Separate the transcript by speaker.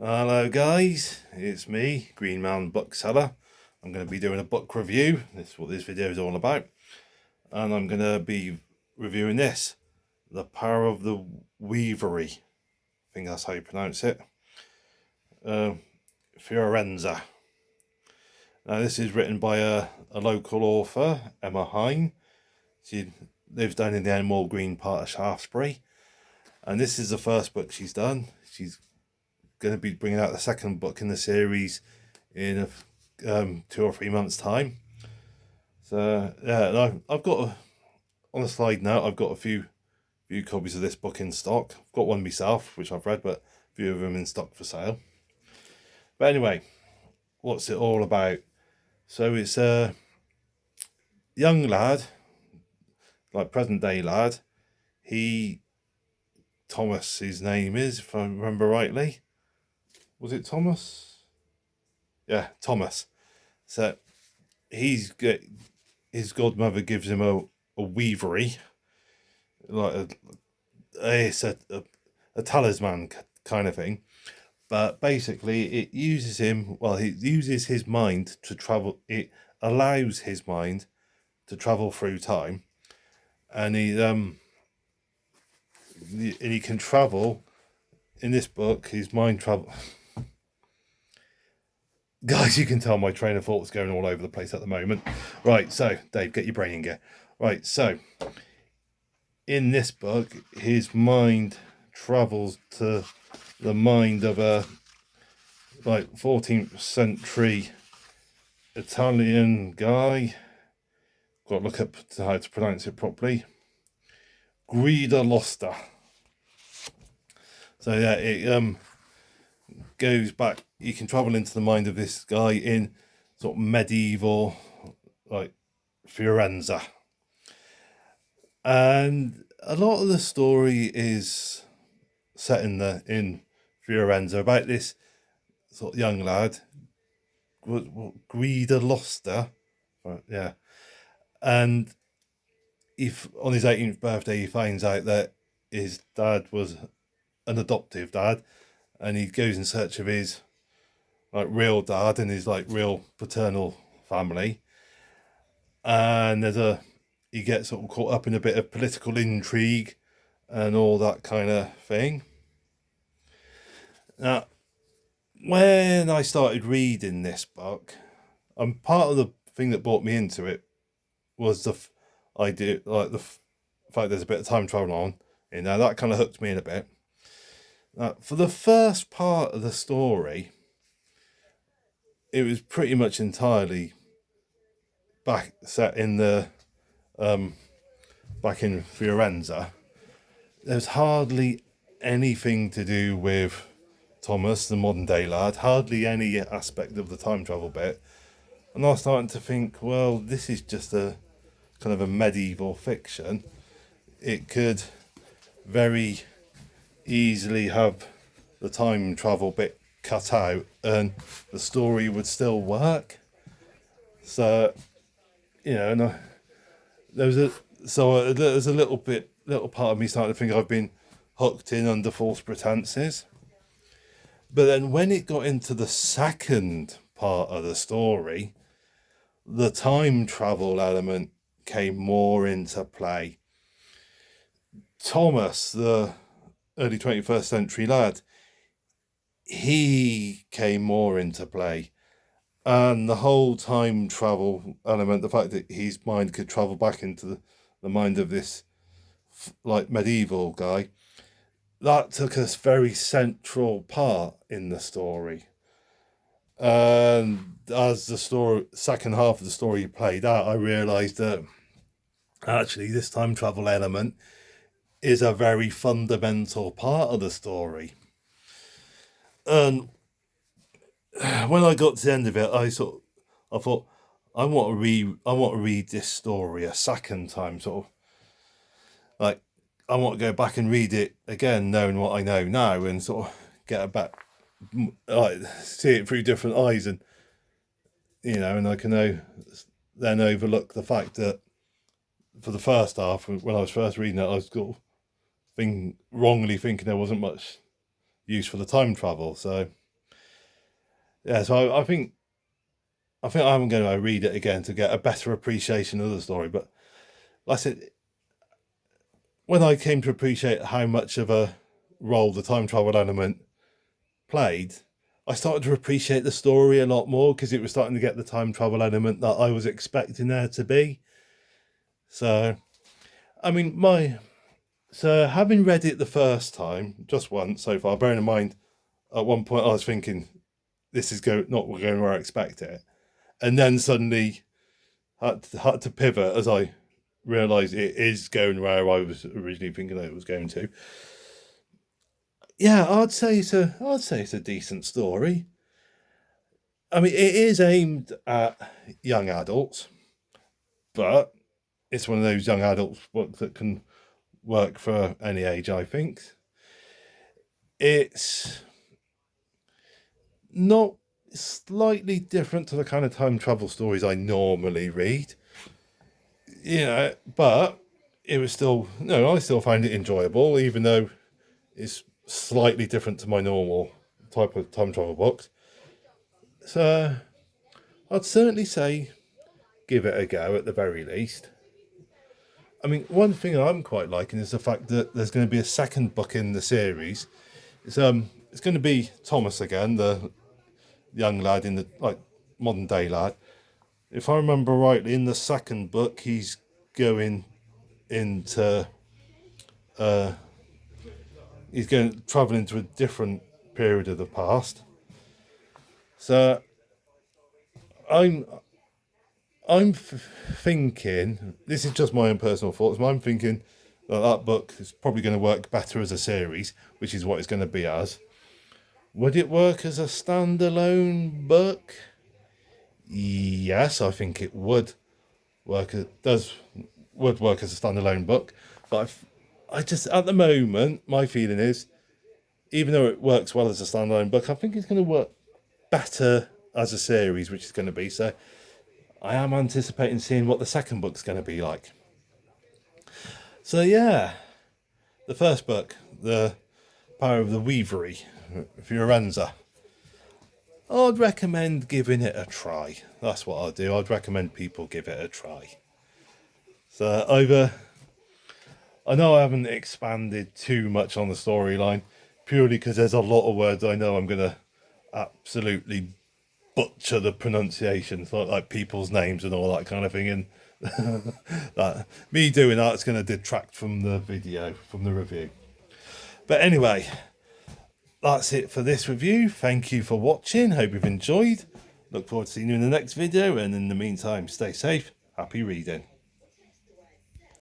Speaker 1: Hello guys, it's me, Green Man Bookseller. I'm going to be doing a book review. This is what this video is all about. And I'm going to be reviewing this, The Power of the Wouivre. I think that's how you pronounce it. Fiorenza. Now this is written by a local author, Emma Hine. She lives down in the Enmore Green part of Shaftesbury. And this is the first book she's done. She's going to be bringing out the second book in the series in 2 or 3 months time. So yeah, I've got on a slide note, I've got a few copies of this book in stock. I've got one myself which I've read, but a few of them in stock for sale. But anyway, what's it all about? So it's a young lad, like present day lad. Thomas, his name is, if I remember rightly. Was it Thomas? Yeah, Thomas. So his godmother gives him a weavery, like a talisman kind of thing. But basically it uses him, well, he uses his mind to travel. It allows his mind to travel through time, and he can travel. In this book, his mind travel. Guys, you can tell my train of thought's going all over the place at the moment. Right, so Dave, get your brain in gear. Right, so in this book, his mind travels to the mind of a 14th century Italian guy. Got to look up how to pronounce it properly. Guida Losta. So yeah, it goes back. You can travel into the mind of this guy in sort of medieval, like Fiorenza, and a lot of the story is set in Fiorenza about this sort of young lad, Guida Losta, yeah, and if on his 18th birthday he finds out that his dad was an adoptive dad, and he goes in search of his real dad and his real paternal family, and he gets sort of caught up in a bit of political intrigue and all that kind of thing. Now, when I started reading this book, and part of the thing that brought me into it was the idea, like the fact there's a bit of time travel on, that kind of hooked me in a bit. For the first part of the story, it was pretty much entirely set in the back in Fiorenza. There's hardly anything to do with Thomas, the modern day lad, hardly any aspect of the time travel bit. And I was starting to think, well, this is just a kind of a medieval fiction. It could very easily have the time travel bit cut out and the story would still work. So, and there was a little part of me starting to think I've been hooked in under false pretenses. But then when it got into the second part of the story, the time travel element came more into play. Thomas, the early 21st century lad, he came more into play. And the whole time travel element, the fact that his mind could travel back into the mind of this medieval guy, that took a very central part in the story. And as the second half of the story played out, I realised that actually this time travel element is a very fundamental part of the story. And when I got to the end of it, I thought I want to read this story a second time, sort of I want to go back and read it again, knowing what I know now, and sort of get back, see it through different eyes, and and I can then overlook the fact that for the first half, when I was first reading it, I was wrongly thinking there wasn't much use for the time travel. So yeah, so I think I'm going to read it again to get a better appreciation of the story. But like I said, when I came to appreciate how much of a role the time travel element played, I started to appreciate the story a lot more because it was starting to get the time travel element that I was expecting there to be. So, I mean, so having read it the first time, just once so far, bearing in mind, at one point I was thinking, this is not going where I expect it. And then suddenly had to pivot as I realised it is going where I was originally thinking that it was going to. Yeah, I'd say it's a decent story. I mean, it is aimed at young adults, but it's one of those young adults books that can work for any age, I think. It's not slightly different to the kind of time travel stories I normally read. But it was still, no, I still find it enjoyable, even though it's slightly different to my normal type of time travel books. So I'd certainly say give it a go at the very least. I mean, one thing I'm quite liking is the fact that there's going to be a second book in the series. It's going to be Thomas again, the young lad in the modern day lad. If I remember rightly, in the second book, he's going into he's going traveling to a different period of the past. So I'm thinking, this is just my own personal thoughts, but I'm thinking that book is probably going to work better as a series, which is what it's going to be as. Would it work as a standalone book? Yes, I think it would work. It would work as a standalone book, but I just at the moment my feeling is, even though it works well as a standalone book, I think it's going to work better as a series, which is going to be so. I am anticipating seeing what the second book's going to be like. So yeah, the first book, The Power of the Wouivre, Fiorenza. I'd recommend giving it a try. That's what I'll do. I'd recommend people give it a try. So I know I haven't expanded too much on the storyline, purely because there's a lot of words I know I'm gonna absolutely butcher the pronunciations, like people's names and all that kind of thing. And that me doing that's going to detract from the video, from the review. But anyway, that's it for this review. Thank you for watching. Hope you've enjoyed. Look forward to seeing you in the next video. And in the meantime, stay safe. Happy reading.